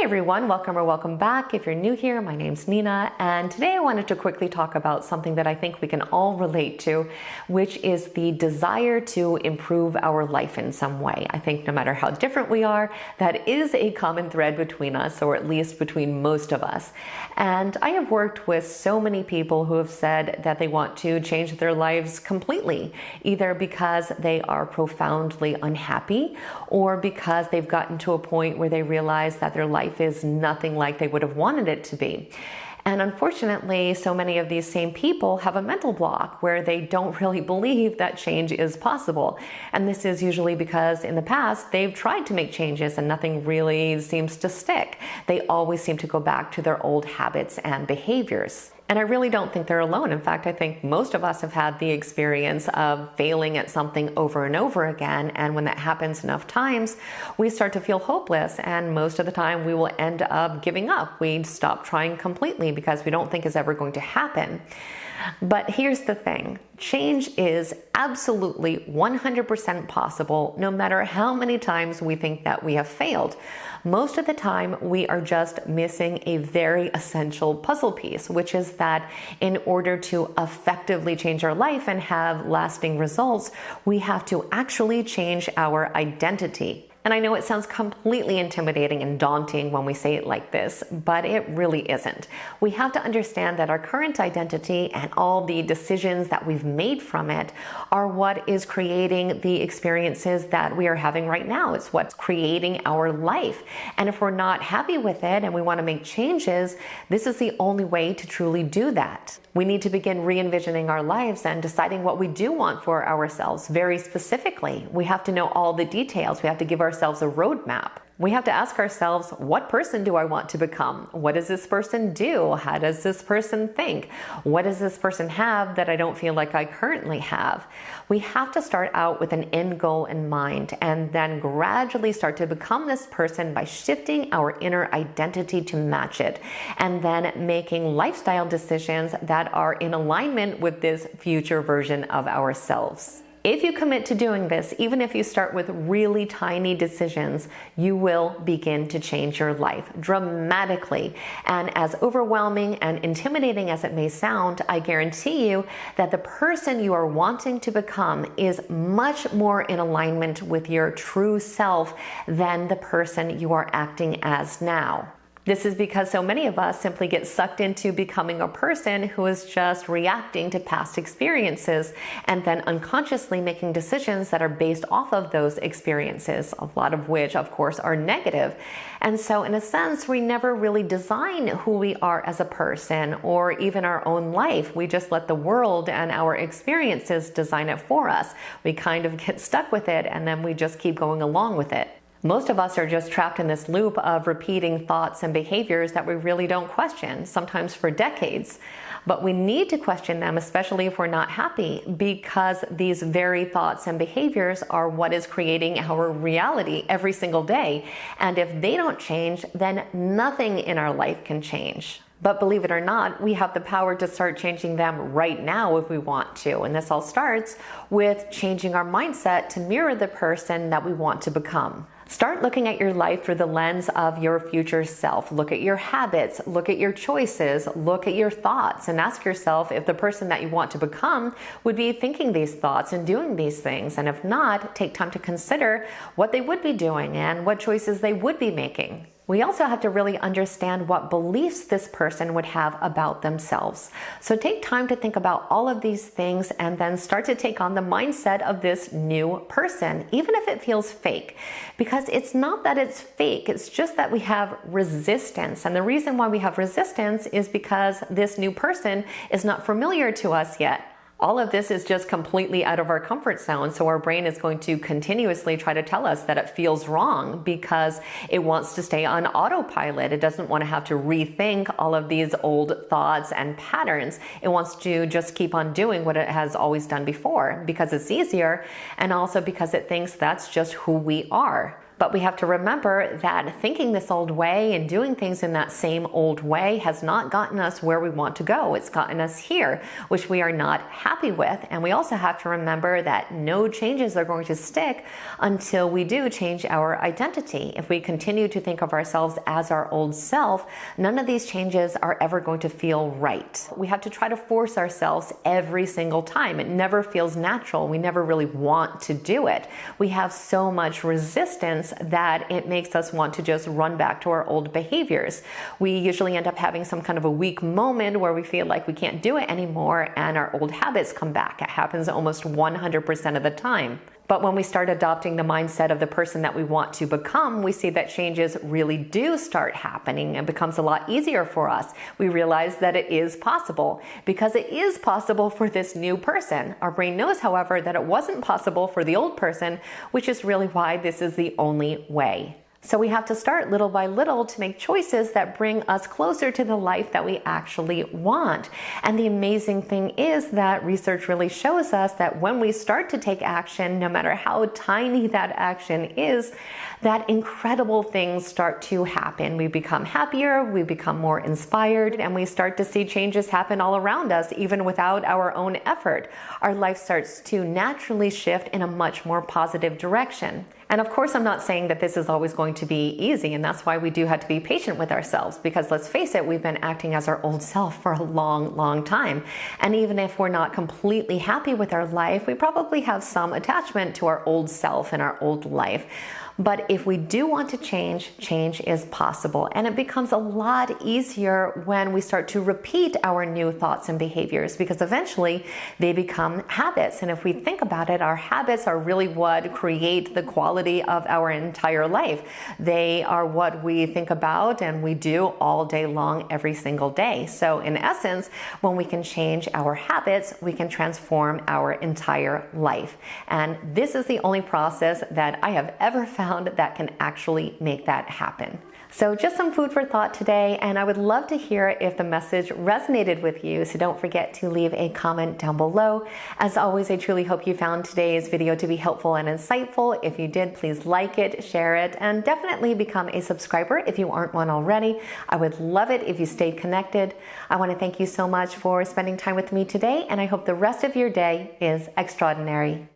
everyone, welcome or welcome back. If you're new here, my name's Nina, and today I wanted to quickly talk about something that I think we can all relate to, which is the desire to improve our life in some way. I think no matter how different we are, that is a common thread between us, or at least between most of us. And I have worked with so many people who have said that they want to change their lives completely, either because they are profoundly unhappy or because they've gotten to a point where they realize that their life is nothing like they would have wanted it to be. And unfortunately, so many of these same people have a mental block where they don't really believe that change is possible. And this is usually because in the past, they've tried to make changes and nothing really seems to stick. They always seem to go back to their old habits and behaviors. And I really don't think they're alone. In fact, I think most of us have had the experience of failing at something over and over again. And when that happens enough times, we start to feel hopeless. And most of the time we will end up giving up. We stop trying completely because we don't think it's ever going to happen. But here's the thing. Change is absolutely 100% possible, no matter how many times we think that we have failed. Most of the time, we are just missing a very essential puzzle piece, which is that in order to effectively change our life and have lasting results, we have to actually change our identity. And I know it sounds completely intimidating and daunting when we say it like this, but it really isn't. We have to understand that our current identity and all the decisions that we've made from it are what is creating the experiences that we are having right now. It's what's creating our life. And if we're not happy with it and we want to make changes, this is the only way to truly do that. We need to begin re-envisioning our lives and deciding what we do want for ourselves very specifically. We have to know all the details. We have to give ourselves a roadmap. We have to ask ourselves, what person do I want to become? What does this person do? How does this person think? What does this person have that I don't feel like I currently have? We have to start out with an end goal in mind and then gradually start to become this person by shifting our inner identity to match it, and then making lifestyle decisions that are in alignment with this future version of ourselves. If you commit to doing this, even if you start with really tiny decisions, you will begin to change your life dramatically. And as overwhelming and intimidating as it may sound, I guarantee you that the person you are wanting to become is much more in alignment with your true self than the person you are acting as now. This is because so many of us simply get sucked into becoming a person who is just reacting to past experiences and then unconsciously making decisions that are based off of those experiences, a lot of which, of course, are negative. And so in a sense, we never really design who we are as a person or even our own life. We just let the world and our experiences design it for us. We kind of get stuck with it and then we just keep going along with it. Most of us are just trapped in this loop of repeating thoughts and behaviors that we really don't question, sometimes for decades. But we need to question them, especially if we're not happy, because these very thoughts and behaviors are what is creating our reality every single day. And if they don't change, then nothing in our life can change. But believe it or not, we have the power to start changing them right now if we want to. And this all starts with changing our mindset to mirror the person that we want to become. Start looking at your life through the lens of your future self. Look at your habits, look at your choices, look at your thoughts, and ask yourself if the person that you want to become would be thinking these thoughts and doing these things. And if not, take time to consider what they would be doing and what choices they would be making. We also have to really understand what beliefs this person would have about themselves. So take time to think about all of these things and then start to take on the mindset of this new person, even if it feels fake. Because it's not that it's fake, it's just that we have resistance. And the reason why we have resistance is because this new person is not familiar to us yet. All of this is just completely out of our comfort zone, so our brain is going to continuously try to tell us that it feels wrong because it wants to stay on autopilot. It doesn't want to have to rethink all of these old thoughts and patterns. It wants to just keep on doing what it has always done before because it's easier, and also because it thinks that's just who we are. But we have to remember that thinking this old way and doing things in that same old way has not gotten us where we want to go. It's gotten us here, which we are not happy with. And we also have to remember that no changes are going to stick until we do change our identity. If we continue to think of ourselves as our old self, none of these changes are ever going to feel right. We have to try to force ourselves every single time. It never feels natural. We never really want to do it. We have so much resistance that it makes us want to just run back to our old behaviors. We usually end up having some kind of a weak moment where we feel like we can't do it anymore and our old habits come back. It happens almost 100% of the time. But when we start adopting the mindset of the person that we want to become, we see that changes really do start happening and becomes a lot easier for us. We realize that it is possible because it is possible for this new person. Our brain knows, however, that it wasn't possible for the old person, which is really why this is the only way. So we have to start little by little to make choices that bring us closer to the life that we actually want. And the amazing thing is that research really shows us that when we start to take action, no matter how tiny that action is, that incredible things start to happen. We become happier, we become more inspired, and we start to see changes happen all around us, even without our own effort. Our life starts to naturally shift in a much more positive direction. And of course, I'm not saying that this is always going to be easy, and that's why we do have to be patient with ourselves, because let's face it, we've been acting as our old self for a long, long time. And even if we're not completely happy with our life, we probably have some attachment to our old self and our old life. But if we do want to change, change is possible. And it becomes a lot easier when we start to repeat our new thoughts and behaviors, because eventually they become habits. And if we think about it, our habits are really what create the quality of our entire life. They are what we think about and we do all day long, every single day. So in essence, when we can change our habits, we can transform our entire life. And this is the only process that I have ever found that can actually make that happen. So just some food for thought today, and I would love to hear if the message resonated with you, so don't forget to leave a comment down below. As always, I truly hope you found today's video to be helpful and insightful. If you did, please like it, share it, and definitely become a subscriber if you aren't one already. I would love it if you stayed connected. I want to thank you so much for spending time with me today, and I hope the rest of your day is extraordinary.